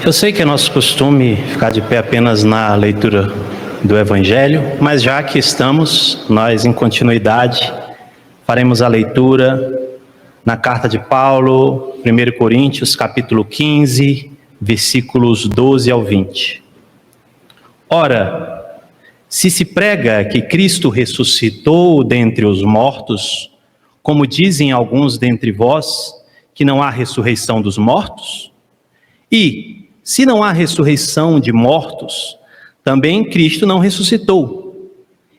Eu sei que é nosso costume ficar de pé apenas na leitura do Evangelho, mas já que estamos, nós em continuidade, faremos a leitura na carta de Paulo, 1 Coríntios, capítulo 15, versículos 12 ao 20. Ora, se se prega que Cristo ressuscitou dentre os mortos, como dizem alguns dentre vós, que não há ressurreição dos mortos? E, se não há ressurreição de mortos, também Cristo não ressuscitou.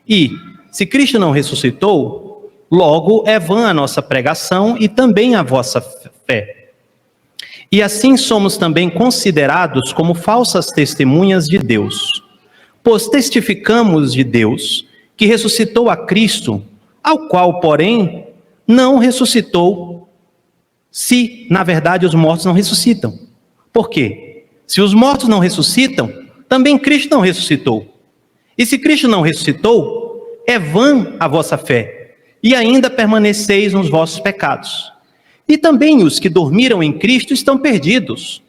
E, se Cristo não ressuscitou, logo é vã a nossa pregação e também a vossa fé. E assim somos também considerados como falsas testemunhas de Deus, pois testificamos de Deus que ressuscitou a Cristo, ao qual, porém, não ressuscitou, se, na verdade, os mortos não ressuscitam. Por quê? Se os mortos não ressuscitam, também Cristo não ressuscitou. E se Cristo não ressuscitou, é vã a vossa fé, e ainda permaneceis nos vossos pecados. E também os que dormiram em Cristo estão perdidos.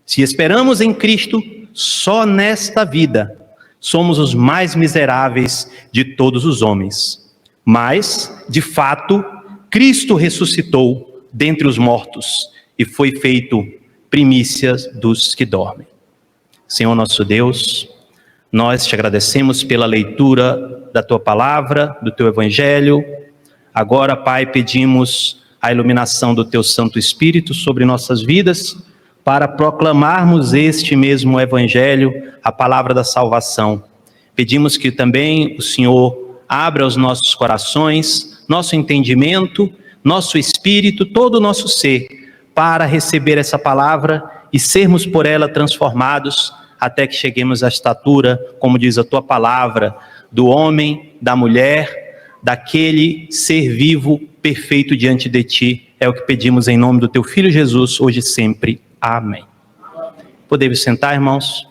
Se esperamos em Cristo, só nesta vida, somos os mais miseráveis de todos os homens. Mas, de fato, Cristo ressuscitou dentre os mortos e foi feito primícias dos que dormem. Senhor nosso Deus, nós te agradecemos pela leitura da tua palavra, do teu evangelho. Agora, Pai, pedimos a iluminação do teu Santo Espírito sobre nossas vidas, para proclamarmos este mesmo evangelho, a palavra da salvação. Pedimos que também o Senhor abra os nossos corações, nosso entendimento, nosso espírito, todo o nosso ser, para receber essa palavra e sermos por ela transformados até que cheguemos à estatura, como diz a tua palavra, do homem, da mulher, daquele ser vivo, perfeito diante de ti. É o que pedimos em nome do teu Filho Jesus, hoje e sempre. Amém. Podemos sentar, irmãos?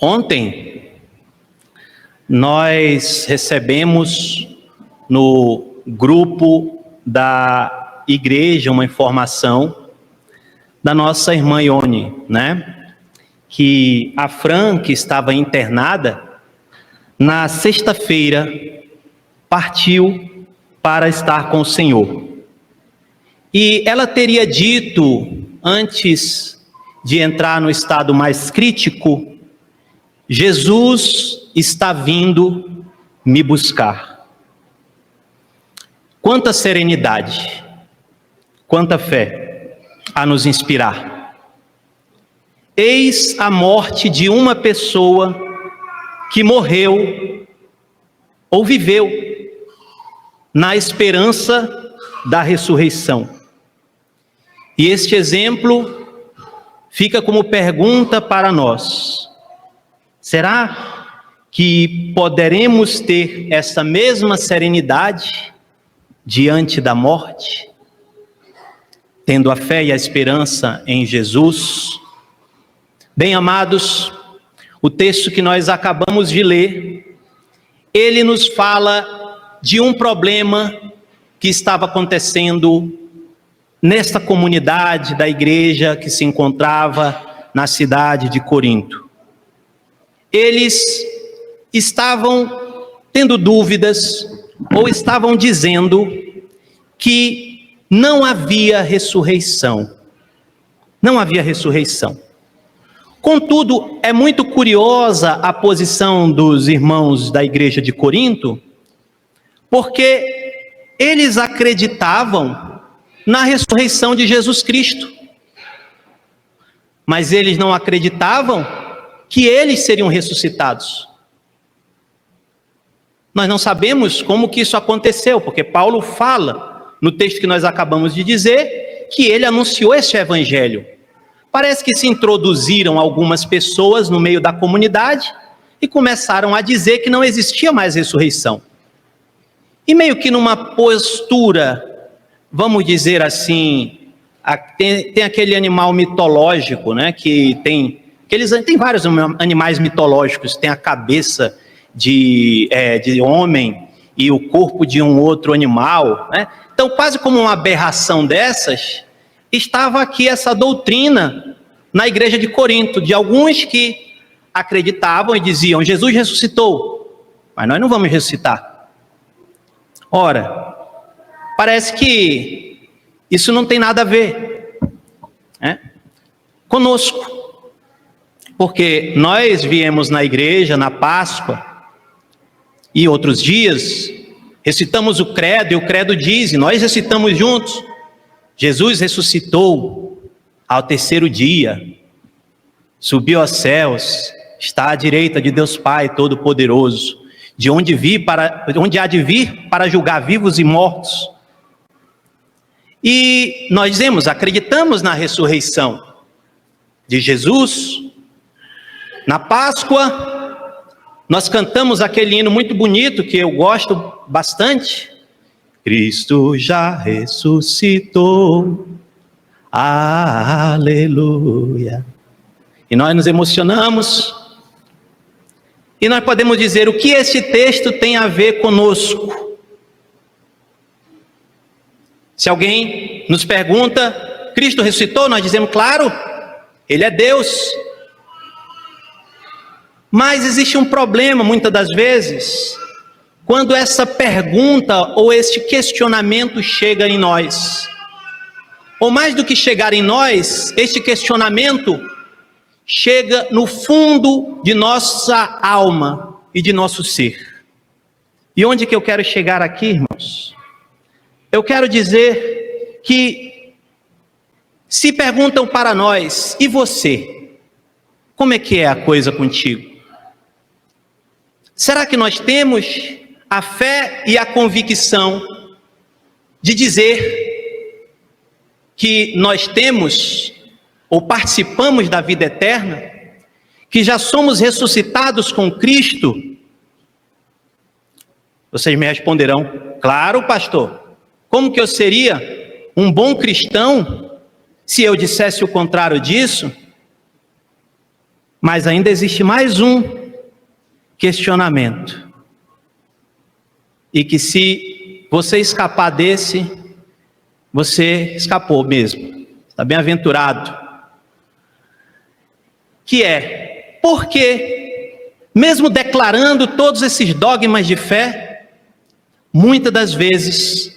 Ontem, nós recebemos no grupo da igreja uma informação da nossa irmã Ione, né? Que a Fran, que estava internada, na sexta-feira partiu para estar com o Senhor. E ela teria dito, antes de entrar no estado mais crítico, Jesus está vindo me buscar. Quanta serenidade, quanta fé a nos inspirar. Eis a morte de uma pessoa que morreu ou viveu na esperança da ressurreição. E este exemplo fica como pergunta para nós. Será que poderemos ter essa mesma serenidade diante da morte, tendo a fé e a esperança em Jesus? Bem, amados, o texto que nós acabamos de ler, ele nos fala de um problema que estava acontecendo nesta comunidade da igreja que se encontrava na cidade de Corinto. Eles estavam tendo dúvidas ou estavam dizendo que não havia ressurreição. Não havia ressurreição. Contudo, é muito curiosa a posição dos irmãos da igreja de Corinto, porque eles acreditavam na ressurreição de Jesus Cristo. Mas eles não acreditavam que eles seriam ressuscitados. Nós não sabemos como que isso aconteceu, porque Paulo fala, no texto que nós acabamos de dizer, que ele anunciou esse evangelho. Parece que se introduziram algumas pessoas no meio da comunidade e começaram a dizer que não existia mais ressurreição. E meio que numa postura, vamos dizer assim, tem aquele animal mitológico, né, que tem vários animais mitológicos, tem a cabeça de homem e o corpo de um outro animal, né? Então, quase como uma aberração dessas, estava aqui essa doutrina na igreja de Corinto, de alguns que acreditavam e diziam: Jesus ressuscitou, mas nós não vamos ressuscitar. Ora, parece que isso não tem nada a ver, né, conosco, porque nós viemos na igreja, na Páscoa e outros dias, recitamos o credo, e o credo diz, e nós recitamos juntos: Jesus ressuscitou ao terceiro dia, subiu aos céus, está à direita de Deus Pai Todo-Poderoso, de onde há de vir para julgar vivos e mortos. E nós dizemos, acreditamos na ressurreição de Jesus. Na Páscoa, nós cantamos aquele hino muito bonito que eu gosto bastante: Cristo já ressuscitou, aleluia. E nós nos emocionamos, e nós podemos dizer: o que esse texto tem a ver conosco? Se alguém nos pergunta: Cristo ressuscitou? Nós dizemos: claro, Ele é Deus. Mas existe um problema, muitas das vezes, quando essa pergunta ou este questionamento chega em nós. Ou mais do que chegar em nós, este questionamento chega no fundo de nossa alma e de nosso ser. E onde que eu quero chegar aqui, irmãos? Eu quero dizer que, se perguntam para nós: e você? Como é que é a coisa contigo? Será que nós temos a fé e a convicção de dizer que nós temos ou participamos da vida eterna, que já somos ressuscitados com Cristo? Vocês me responderão: claro, pastor. Como que eu seria um bom cristão se eu dissesse o contrário disso? Mas ainda existe mais um questionamento. E que, se você escapar desse, você escapou mesmo. Está bem-aventurado. Que é: por que, mesmo declarando todos esses dogmas de fé, muitas das vezes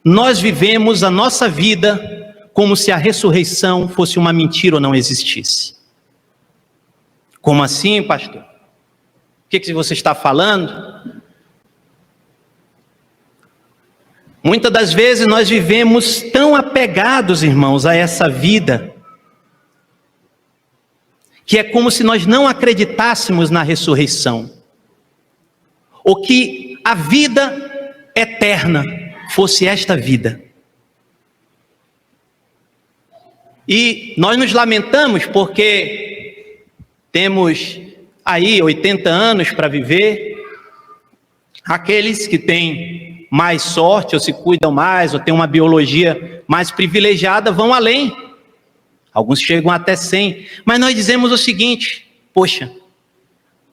nós vivemos a nossa vida como se a ressurreição fosse uma mentira ou não existisse? Como assim, pastor? O que você está falando? Muitas das vezes nós vivemos tão apegados, irmãos, a essa vida, que é como se nós não acreditássemos na ressurreição, ou que a vida eterna fosse esta vida. E nós nos lamentamos porque temos aí 80 anos para viver. Aqueles que têm mais sorte, ou se cuidam mais, ou têm uma biologia mais privilegiada, vão além. Alguns chegam até 100. Mas nós dizemos o seguinte: poxa,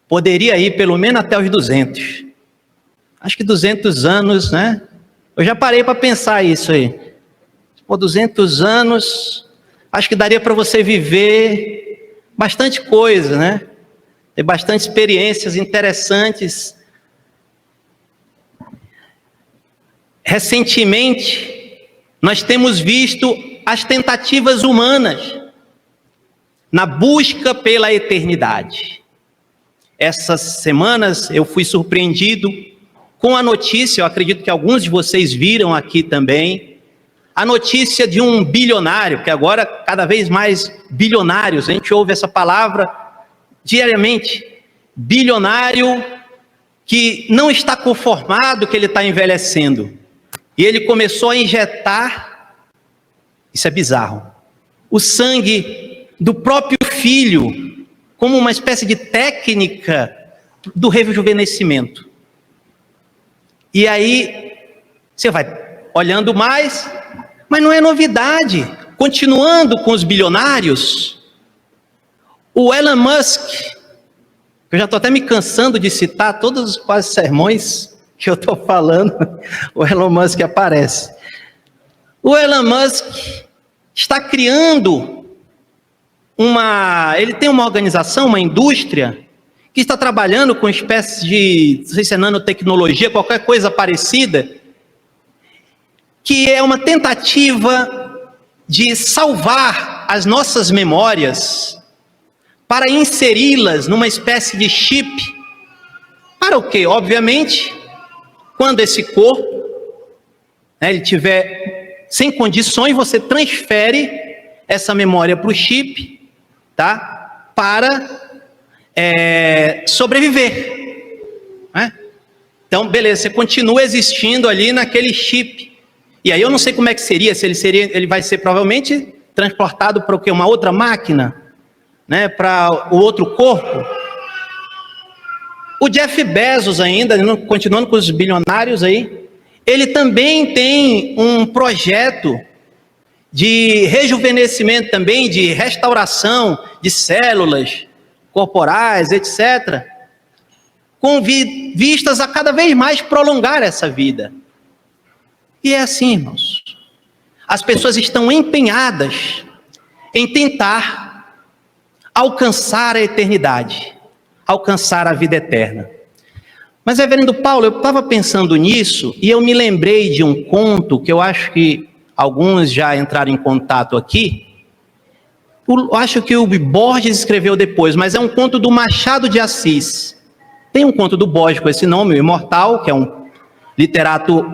poderia ir pelo menos até os 200. Acho que 200 anos, né? Eu já parei para pensar isso aí. Por 200 anos, acho que daria para você viver bastante coisa, né? Ter bastante experiências interessantes. Recentemente, nós temos visto as tentativas humanas na busca pela eternidade. Essas semanas eu fui surpreendido com a notícia, eu acredito que alguns de vocês viram aqui também, a notícia de um bilionário, que agora cada vez mais bilionários, a gente ouve essa palavra diariamente, bilionário que não está conformado que ele está envelhecendo. E ele começou a injetar, isso é bizarro, o sangue do próprio filho, como uma espécie de técnica do rejuvenescimento. E aí, você vai olhando mais, mas não é novidade. Continuando com os bilionários, o Elon Musk, eu já estou até me cansando de citar todos os quase sermões, que eu estou falando, o Elon Musk aparece. O Elon Musk está criando ele tem uma organização, uma indústria, que está trabalhando com espécies de, não sei se é nanotecnologia, qualquer coisa parecida, que é uma tentativa de salvar as nossas memórias para inseri-las numa espécie de chip. Para o quê? Obviamente, quando esse corpo, ele tiver sem condições, você transfere essa memória para o chip, tá? Para sobreviver. Né? Então, beleza, você continua existindo ali naquele chip. E aí eu não sei como é que seria, se ele vai ser provavelmente transportado para o quê? Uma outra máquina, né? Para o outro corpo. O Jeff Bezos ainda, continuando com os bilionários aí, ele também tem um projeto de rejuvenescimento também, de restauração de células corporais, etc., com vistas a cada vez mais prolongar essa vida. E é assim, irmãos. As pessoas estão empenhadas em tentar alcançar a eternidade, alcançar a vida eterna. Mas, reverendo Paulo, eu estava pensando nisso e eu me lembrei de um conto que eu acho que alguns já entraram em contato aqui. Eu acho que o Borges escreveu depois, mas é um conto do Machado de Assis. Tem um conto do Borges com esse nome, o Imortal, que é um literato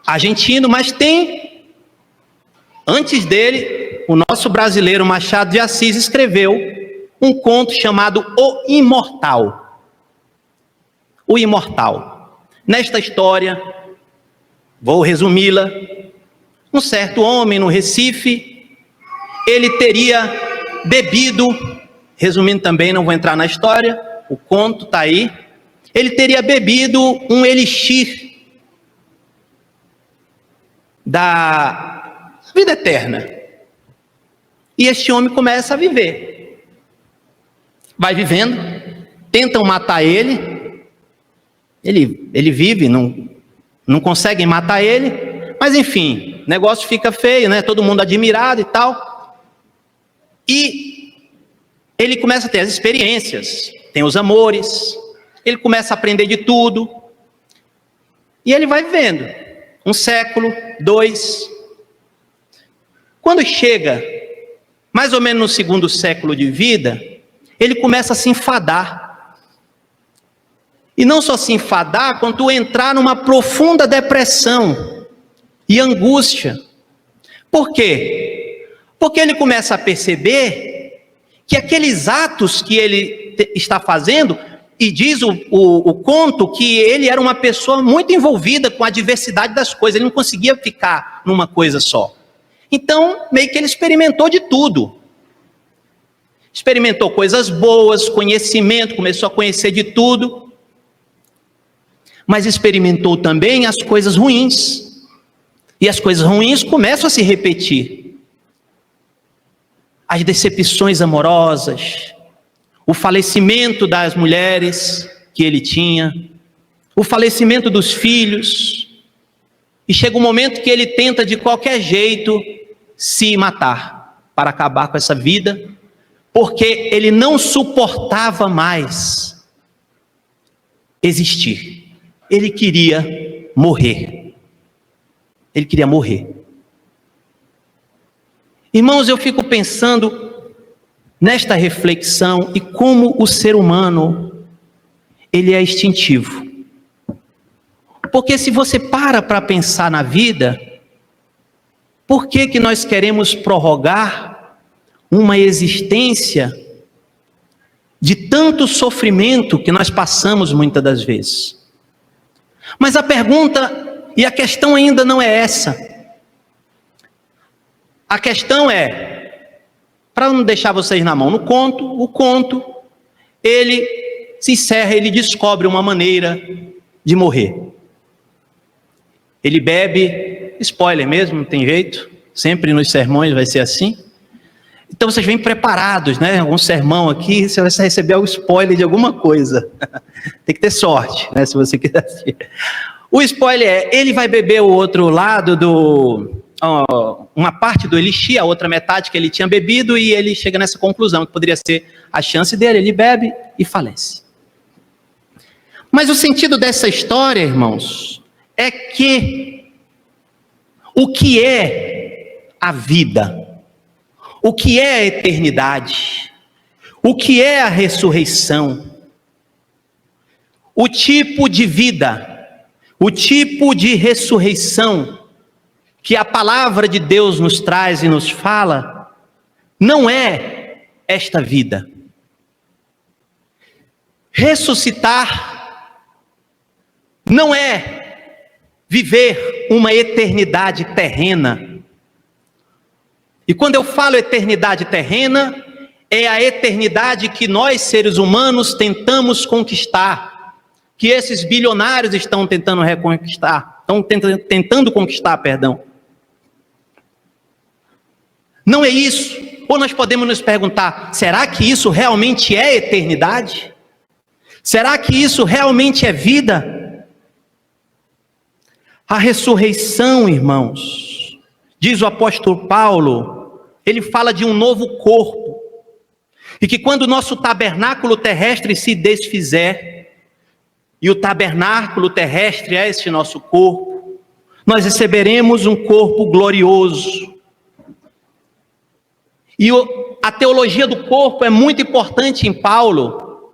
argentino, mas tem, antes dele, o nosso brasileiro Machado de Assis escreveu um conto chamado O Imortal. O Imortal. Nesta história, vou resumi-la, um certo homem no Recife, ele teria bebido, resumindo também, não vou entrar na história, o conto está aí, ele teria bebido um elixir da vida eterna. E este homem começa a viver. Vai vivendo, tentam matar ele vive, não conseguem matar ele, mas enfim, o negócio fica feio, né? Todo mundo admirado e tal. E ele começa a ter as experiências, tem os amores, ele começa a aprender de tudo. E ele vai vivendo, 1 século, 2. Quando chega, mais ou menos no 2º século de vida, ele começa a se enfadar. E não só se enfadar, quanto entrar numa profunda depressão e angústia. Por quê? Porque ele começa a perceber que aqueles atos que ele está fazendo, e diz o conto que ele era uma pessoa muito envolvida com a diversidade das coisas, ele não conseguia ficar numa coisa só. Então, meio que ele experimentou de tudo. Experimentou coisas boas, conhecimento, começou a conhecer de tudo, mas experimentou também as coisas ruins. E as coisas ruins começam a se repetir. As decepções amorosas, o falecimento das mulheres que ele tinha, o falecimento dos filhos, e chega um momento que ele tenta de qualquer jeito se matar, para acabar com essa vida, porque ele não suportava mais existir. Ele queria morrer. Ele queria morrer. Irmãos, eu fico pensando nesta reflexão e como o ser humano, ele é instintivo. Porque se você para pensar na vida, por que nós queremos prorrogar uma existência de tanto sofrimento que nós passamos muitas das vezes? Mas a pergunta e a questão ainda não é essa. A questão é, para não deixar vocês na mão, o conto, ele se encerra, ele descobre uma maneira de morrer. Ele bebe, spoiler mesmo, não tem jeito, sempre nos sermões vai ser assim. Então vocês vêm preparados, né? Algum sermão aqui, você vai receber o spoiler de alguma coisa. Tem que ter sorte, né? Se você quiser assistir. O spoiler é, ele vai beber o outro lado uma parte do elixir, a outra metade que ele tinha bebido, e ele chega nessa conclusão, que poderia ser a chance dele, ele bebe e falece. Mas o sentido dessa história, irmãos, é que o que é a vida, o que é a eternidade, o que é a ressurreição, o tipo de vida, o tipo de ressurreição que a palavra de Deus nos traz e nos fala, não é esta vida. Ressuscitar não é viver uma eternidade terrena. E quando eu falo eternidade terrena, é a eternidade que nós, seres humanos, tentamos conquistar, que esses bilionários estão tentando conquistar, perdão. Não é isso. Ou nós podemos nos perguntar, será que isso realmente é eternidade? Será que isso realmente é vida? A ressurreição, irmãos, diz o apóstolo Paulo, ele fala de um novo corpo, e que quando o nosso tabernáculo terrestre se desfizer, e o tabernáculo terrestre é este nosso corpo, nós receberemos um corpo glorioso. E a teologia do corpo é muito importante em Paulo,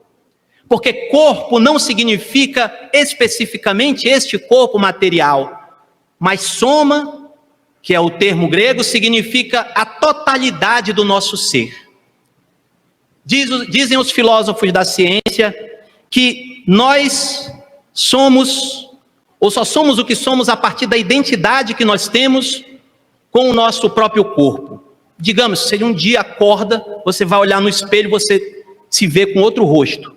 porque corpo não significa especificamente este corpo material, mas soma, que é o termo grego, significa a totalidade do nosso ser. Dizem os filósofos da ciência que nós somos, ou só somos o que somos a partir da identidade que nós temos com o nosso próprio corpo. Digamos, se um dia acorda, você vai olhar no espelho, você se vê com outro rosto.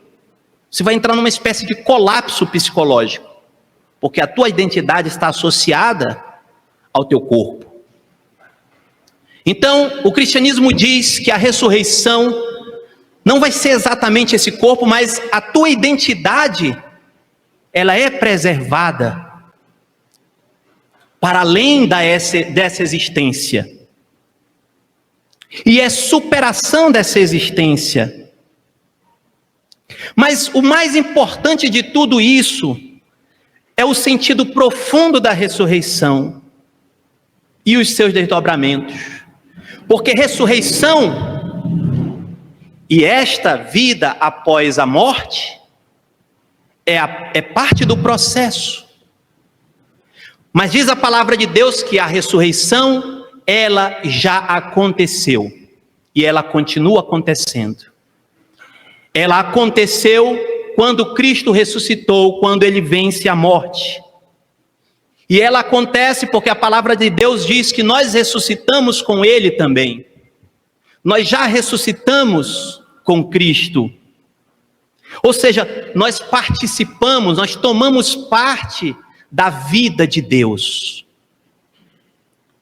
Você vai entrar numa espécie de colapso psicológico, porque a tua identidade está associada ao teu corpo. Então, o cristianismo diz que a ressurreição não vai ser exatamente esse corpo, mas a tua identidade, ela é preservada para além dessa existência. E é superação dessa existência. Mas o mais importante de tudo isso é o sentido profundo da ressurreição e os seus desdobramentos. Porque ressurreição e esta vida após a morte é parte do processo. Mas diz a palavra de Deus que a ressurreição, ela já aconteceu. E ela continua acontecendo. Ela aconteceu quando Cristo ressuscitou, quando ele vence a morte. E ela acontece porque a palavra de Deus diz que nós ressuscitamos com ele também. Nós já ressuscitamos com Cristo. Ou seja, nós participamos, nós tomamos parte da vida de Deus.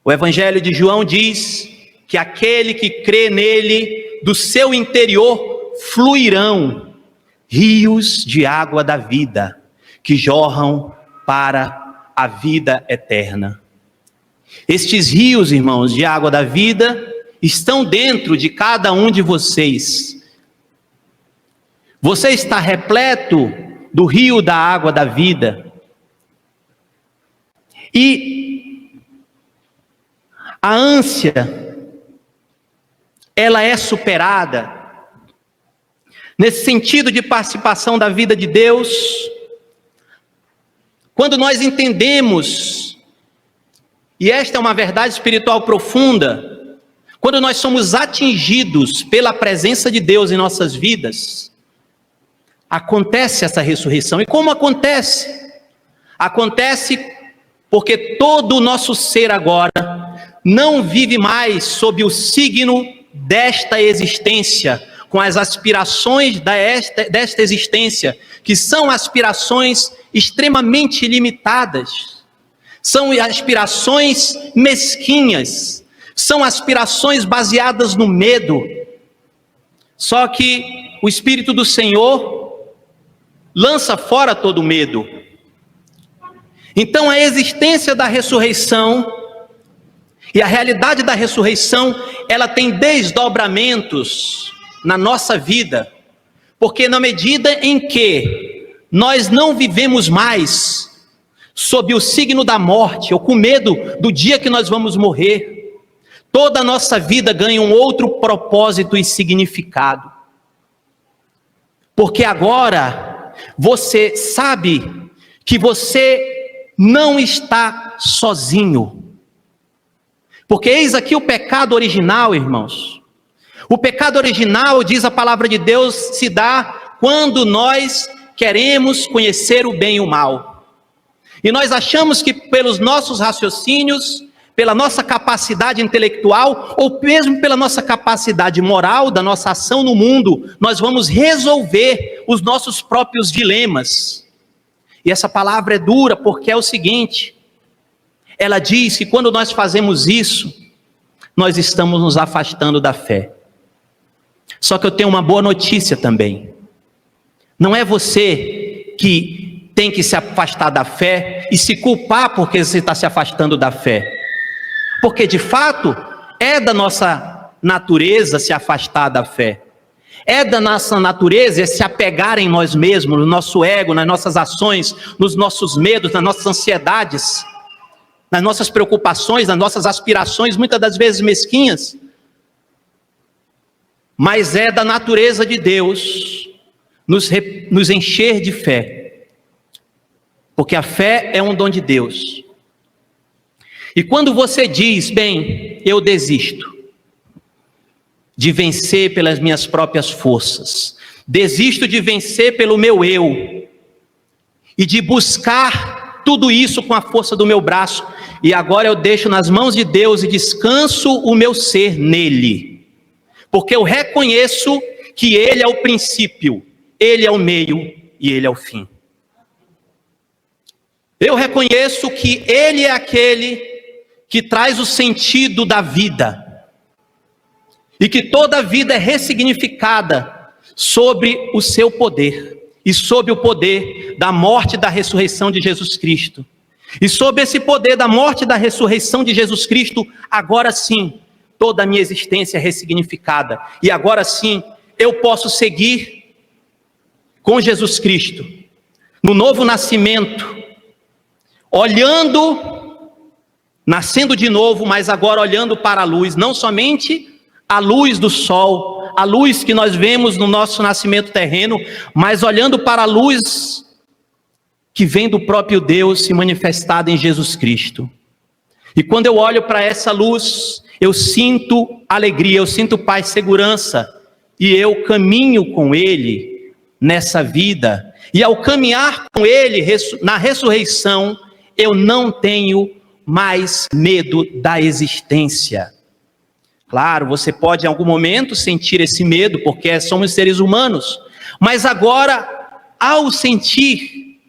O Evangelho de João diz que aquele que crê nele, do seu interior fluirão rios de água da vida, que jorram para a vida eterna. Estes rios, irmãos, de água da vida, estão dentro de cada um de vocês. Você está repleto do rio da água da vida. E a ânsia, ela é superada nesse sentido de participação da vida de Deus, quando nós entendemos, e esta é uma verdade espiritual profunda, quando nós somos atingidos pela presença de Deus em nossas vidas, acontece essa ressurreição. E como acontece? Acontece porque todo o nosso ser agora não vive mais sob o signo desta existência, com as aspirações desta existência, que são aspirações extremamente limitadas, são aspirações mesquinhas, são aspirações baseadas no medo. Só que o Espírito do Senhor lança fora todo medo. Então a existência da ressurreição e a realidade da ressurreição, ela tem desdobramentos na nossa vida, porque na medida em que nós não vivemos mais sob o signo da morte, ou com medo do dia que nós vamos morrer, toda a nossa vida ganha um outro propósito e significado. Porque agora você sabe que você não está sozinho. Porque eis aqui o pecado original, irmãos. O pecado original, diz a palavra de Deus, se dá quando nós queremos conhecer o bem e o mal. E nós achamos que pelos nossos raciocínios, pela nossa capacidade intelectual, ou mesmo pela nossa capacidade moral, da nossa ação no mundo, nós vamos resolver os nossos próprios dilemas. E essa palavra é dura porque é o seguinte, ela diz que quando nós fazemos isso, nós estamos nos afastando da fé. Só que eu tenho uma boa notícia também. Não é você que tem que se afastar da fé e se culpar porque você está se afastando da fé. Porque de fato é da nossa natureza se afastar da fé. É da nossa natureza se apegar em nós mesmos, no nosso ego, nas nossas ações, nos nossos medos, nas nossas ansiedades, nas nossas preocupações, nas nossas aspirações, muitas das vezes mesquinhas. Mas é da natureza de Deus nos encher de fé. Porque a fé é um dom de Deus. E quando você diz, bem, eu desisto de vencer pelas minhas próprias forças, desisto de vencer pelo meu eu, e de buscar tudo isso com a força do meu braço, e agora eu deixo nas mãos de Deus e descanso o meu ser nele, porque eu reconheço que Ele é o princípio, Ele é o meio e Ele é o fim. Eu reconheço que Ele é aquele que traz o sentido da vida, e que toda a vida é ressignificada sobre o seu poder, e sobre o poder da morte e da ressurreição de Jesus Cristo. E sobre esse poder da morte e da ressurreição de Jesus Cristo, agora sim, toda a minha existência é ressignificada, e agora sim, eu posso seguir com Jesus Cristo, no novo nascimento, olhando, nascendo de novo, mas agora olhando para a luz, não somente a luz do sol, a luz que nós vemos no nosso nascimento terreno, mas olhando para a luz que vem do próprio Deus se manifestada em Jesus Cristo. E quando eu olho para essa luz, eu sinto alegria, eu sinto paz, segurança, e eu caminho com Ele nessa vida, e ao caminhar com Ele na ressurreição, eu não tenho mais medo da existência. Claro, você pode em algum momento sentir esse medo, porque somos seres humanos, mas agora, ao sentir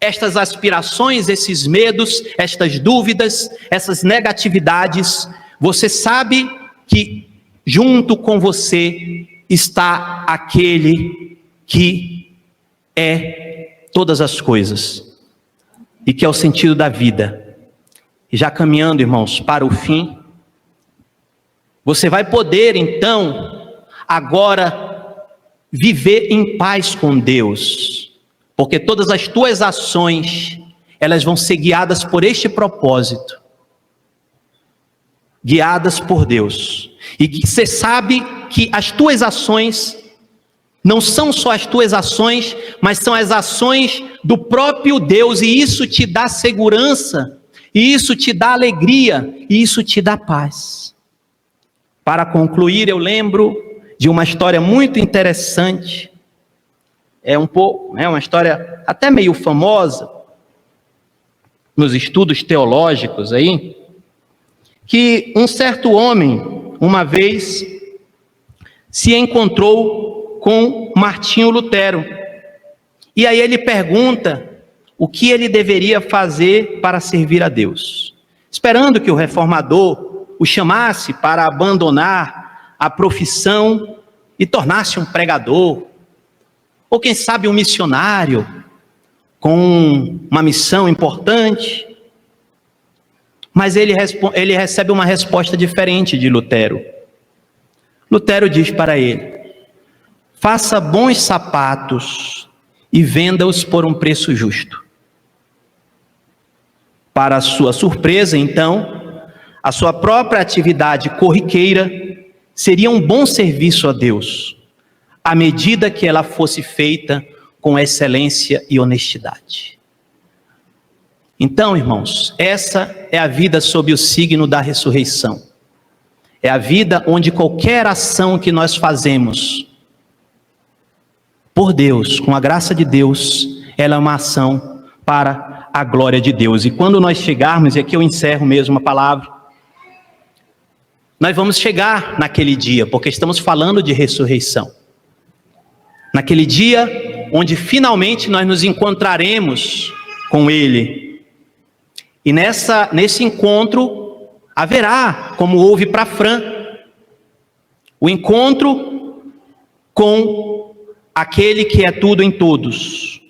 estas aspirações, esses medos, estas dúvidas, essas negatividades, você sabe que junto com você está aquele que é todas as coisas, e que é o sentido da vida. E já caminhando, irmãos, para o fim, você vai poder então, agora, viver em paz com Deus, porque todas as tuas ações, elas vão ser guiadas por este propósito, guiadas por Deus, e que você sabe que as tuas ações não são só as tuas ações, mas são as ações do próprio Deus, e isso te dá segurança, e isso te dá alegria, e isso te dá paz. Para concluir, eu lembro de uma história muito interessante, é uma história até meio famosa, nos estudos teológicos aí, que um certo homem, uma vez, se encontrou com Martinho Lutero. E aí ele pergunta o que ele deveria fazer para servir a Deus, esperando que o reformador o chamasse para abandonar a profissão e tornar-se um pregador, ou quem sabe um missionário, com uma missão importante, mas ele recebe uma resposta diferente de Lutero. Lutero diz para ele: faça bons sapatos e venda-os por um preço justo. Para sua surpresa, então, a sua própria atividade corriqueira seria um bom serviço a Deus, à medida que ela fosse feita com excelência e honestidade. Então, irmãos, essa é a vida sob o signo da ressurreição. É a vida onde qualquer ação que nós fazemos por Deus, com a graça de Deus, ela é uma ação para a glória de Deus. E quando nós chegarmos, e aqui eu encerro mesmo a palavra, nós vamos chegar naquele dia, porque estamos falando de ressurreição. Naquele dia onde finalmente nós nos encontraremos com Ele. E nesse encontro haverá, como houve para Fran, o encontro com aquele que é tudo em todos.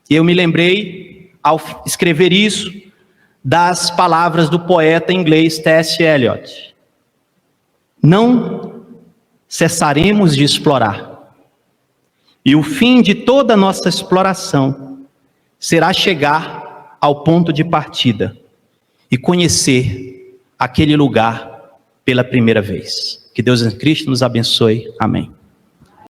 E eu me lembrei, ao escrever isso, das palavras do poeta inglês T.S. Eliot. Não cessaremos de explorar. E o fim de toda a nossa exploração será chegar ao ponto de partida e conhecer aquele lugar pela primeira vez. Que Deus em Cristo nos abençoe. Amém.